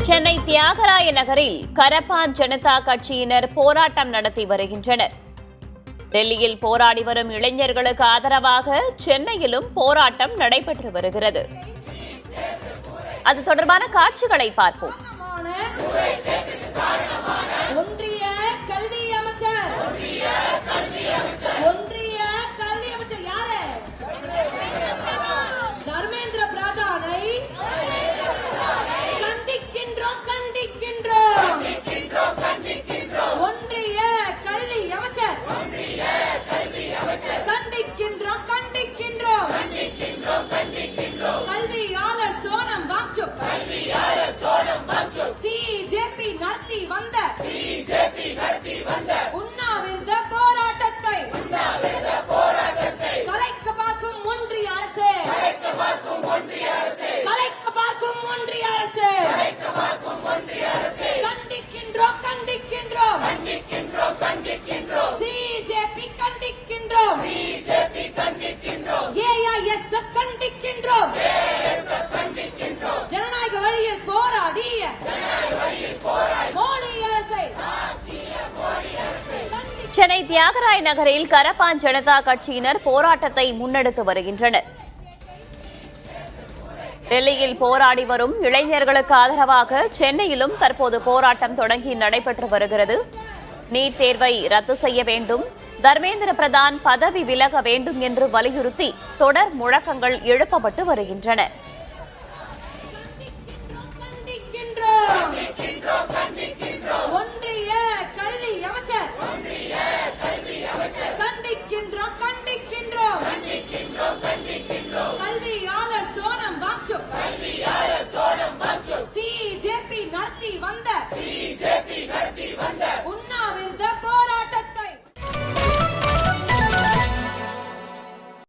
சென்னை தியாகராய நகரில் கரப்பான் ஜனதா கட்சியினர் போராட்டம் நடத்தி வருகின்றனர். டெல்லியில் போராடி வரும் இளைஞர்களுக்கு ஆதரவாக சென்னையிலும் போராட்டம் நடைபெற்று வருகிறது. அது தொடர்பான காட்சிகளை பார்ப்போம். ஒன்றிய கல்வி அமைச்சர் யாரு? தர்மேந்திர பிரதானை கண்டிக்கின்றோம். ஒன்றிய கல்வி அமைச்சர் கண்டிக்கின்றோம். கல்வியாளர் சோனம் வாங்சுக் சிஜேபி நடத்தி வந்த உண்ணாவிரத போராட்டத்தை கலைக்க பார்க்கும் ஒன்றிய அரசு கண்டிக்கின்றோம். சிஜேபி கண்டிக்கின்றோம். ஏஐஎஸ்எஃப் கண்டிக்கின்றோம். ஜனநாயக வழியில் போராடிய மோடி அரசை சென்னை தியாகராய நகரில் கரப்பான் ஜனதா கட்சியினர் போராட்டத்தை முன்னெடுத்து வருகின்றனர். டெல்லியில் போராடி வரும் இளைஞர்களுக்கு ஆதரவாக சென்னையிலும் தற்போது போராட்டம் தொடங்கி நடைபெற்று வருகிறது. நீட் தேர்வை ரத்து செய்ய வேண்டும், தர்மேந்திர பிரதான் பதவி விலக வேண்டும் என்று வலியுறுத்தி தொடர் முழக்கங்கள் எழுப்பப்பட்டு வருகின்றன. ஒன்றிய கல்வி அமைச்சர் கண்டிக்கின்றோம். கல்வியாளர் சோனம் வாங்சுக் சிஜேபி நடத்தி வந்த